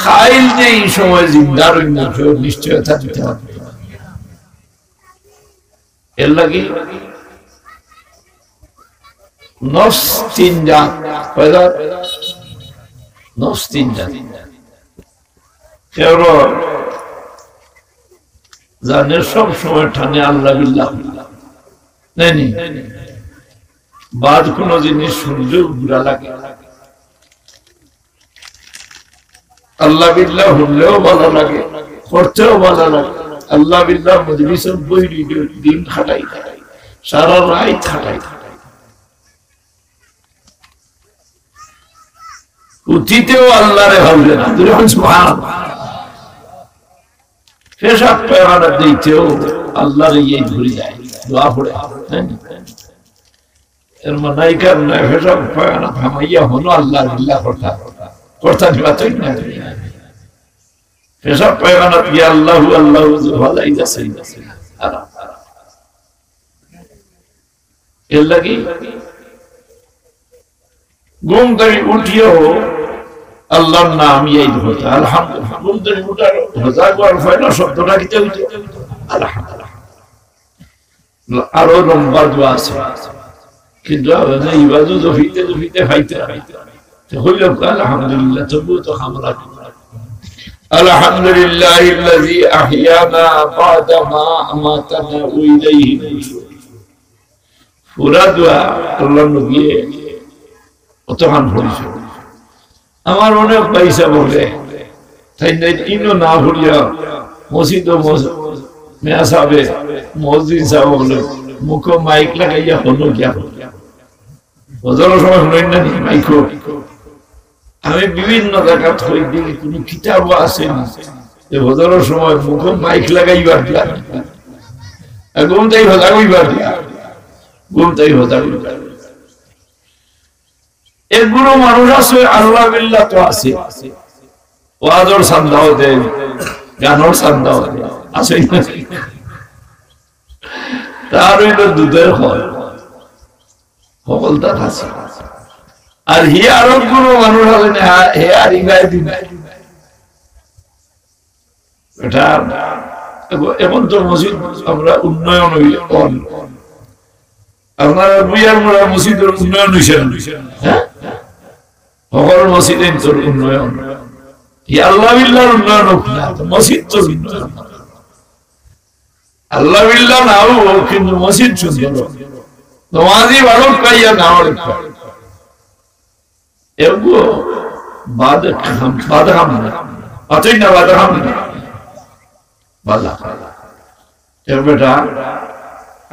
খাইল যে এই সময় জিন্দার নিশ্চয়তা দিতে হবে। এর লাগে নফস তিন জাত, নফস তিন জাত। কেউ জানে সব সময় ঠানে আল্লাহ বিল্লাহ নেই, বাদ কোন জিনিস শুনলেও বুড়া লাগে, আল্লাহ বিল্লাহ শুনলেও ভালো লাগে, করতেও ভালো লাগে। আল্লাহ বিল্লাহ মজলিসের বইরি দিন খাটাই, সারা রাত খাটাই, উঠিতেও আল্লাহরে ভাবলে না, পেশাব পায়খানা দিতেও আল্লাহরে ইয়ে ধরে যায়, দোয়া পড়ে। এর মানাইকার না পেশাব পায়খানা থামাইয়া হনো আল্লাহ বিল্লাহ করতা নিবাতই না, পেশাব পায়খানা দিয়ে আল্লাহ আল্লাহ ভালাই যাচ্ছে। এর লাগি ঘুম থেকে উঠিও আল্লাহর নাম এই হতো আলহামদুলিল্লাহ। ঘুম থেকে উঠার হজা গোয়ার ফয়না শব্দটা কিতে হইতো আলহামদুলিল্লাহ। আরো লম্বা দোয়া আছে, কিন্তু ইবাদত জফিতে জফিতে খাইতে হইল আলহামদুলিল্লাহ, তবুও তো হামলা আলহামদুলিল্লাহিল্লাযী আহইয়ানা বা'দা মা আমাতানা ওয়া ইলাইহি নুশুর। পুরা দোয়া আল্লাহর নবী অতখান পড়িছে। আমার অনেক পয়সা বলে তাই ইনো না ভরিয়া মসজিদ মেয়া সাহেবে মসজিদ সাহেব বলে মুখ মাইক লাগাইয়া হলো গিয়া হজরের সময় শুনেন না মাইকো। আমি বিভিন্ন জায়গা থই দিই, কোন কিতাব আছে না যে হজরের সময় মুখ মাইক লাগাইবার দিয়া ঘুমতাই হজা কইবার দিয়া ঘুমতাই হজা কইবার। এগুলো মানুষ আছে আল্লাহ বিল্লাহ তো আছে, ওয়াজর সান্দাও দেয়, গানর সান্দাও দেয়, আছে তার হইল দুধের ফল সকলটা আছে। আর হিয়া আরো কোনো মানুষ আছে না, হে আর ইগায় দিন এটা। এখন তো মসজিদ আমরা উন্নয়ন হইল, আপনার বুয়ার মোড়া মসজিদের উন্নয়ন হয়েছে, হ্যাঁ সকল মসজিদের তোর উন্নয়ন, আল্লাহ বিল্লাহর উন্নয়ন হোক না, মসজিদ তোর উন্নয়ন। আল্লাহ বিল্লাহ না হোক কিন্তু মসজিদ সুন্দর, তোমাজি ভালো পাইয়া না এগুলো বাদে খাম না, অতই না বাদে খাম না বাদা বেটা।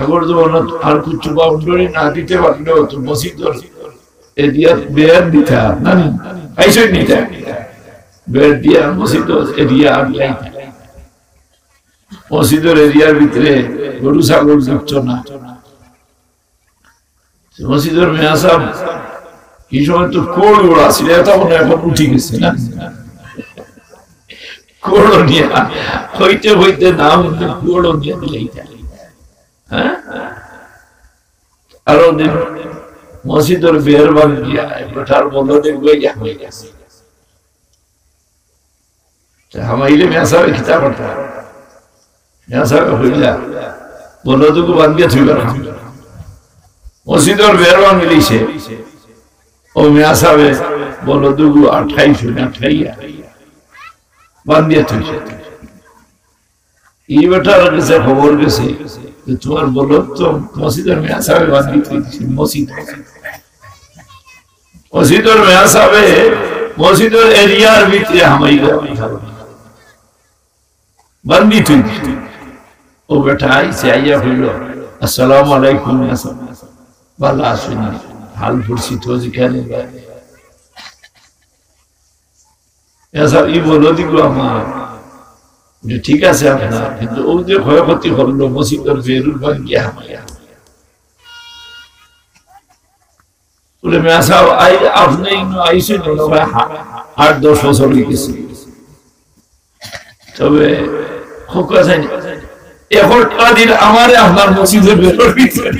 আগর তো আর কিছু বাউন্ডারি না দিতে পারলেও তো মসজিদের এরিয়া বের দিতা না, আইসই নিতা বের দিয়া মসজিদের এরিয়া আগে মসজিদের এরিয়ার ভিতরে গরু ছাগল ঢুকতো না। মসজিদের মেয়া সাহেব এই সময় তো কোড় ওড়া ছিল, এটা মনে এখন উঠে গেছে না, কোড় নিয়ে হইতে হইতে নাম কোড় নিয়ে দিলে। হ্যাঁ আরো দিন মসজিদের বের বাঙ্গিয়া বেটার বন্ধ দেখবে হয়ে গেছে। হামাইলে মেয়া সাহেব খিতা করতে মেয়া সাহেব হইলা বন্ধুকে বান্ধিয়া থইবার মসজিদের বের বাঙ্গিলিছে। ও মেয়া সাহেবে বন্ধুকে 28 বান্ধিয়া থইছে। এই বেটার কাছে খবর গেছে তোমার বলো তো মসজিদের মেয়া সাহেব বান্ধি থইছে। মসজিদের মেয়া সাহেবে মসজিদের এরিয়ার ভিতরে হামাইলে বান্ধি থইছে। ও বেটা আইসে আইয়া হইল আসসালামু আলাইকুম, ভালো আসুন, হাল ফুরছি তো যেখানে ই বলো দিল আমার যে ঠিক আছে আপনার, কিন্তু ও যে ক্ষয়ক্ষতি করলো মসজিদের বেরুর ভাঙ্গিয়া হামাইয়া বলে মেয়া সাহেব আপনি আইসেন 8-10 বছর হয়ে গেছে, তবে এখন দিন আমার আপনার মসজিদের বেরোর ভিতরে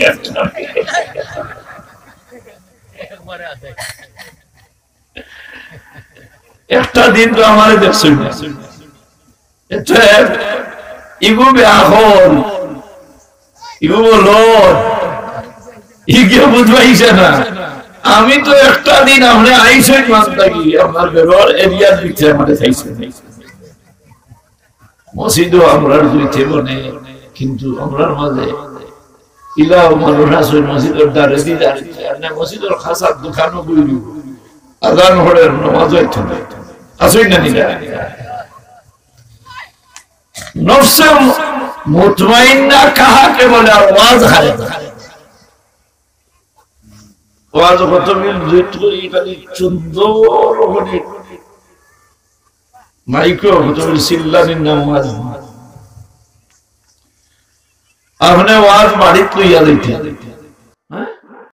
একটা দিন তো আমারে দেখছই না এটা ইগো বেআখল ইগো বলো ইগো বুঝবাইছে না আমি তো একটা দিন আমরা আইসই মানতা কি আমার ঘরের এরিয়ার ভিতরে আমাদের চাইছে মসজিদও আমরার দুইতে বনে কিন্তু আমরার মাঝে ইলাও মানুষ আছে মসজিদের দ্বারে দিদার না মসজিদের খাসার দোকানও বইরি আজান হড়ের নামাজ হইতো আসই না নিলা নফসে মুতমাইন্না কাহাকে বলে আওয়াজ হারে আওয়াজ কত মিল দুইটো ইটালি সুন্দর করে মাইকো কত মিল সিল্লানির নামাজ আপনি আওয়াজ বাড়িতে লইয়া দিতে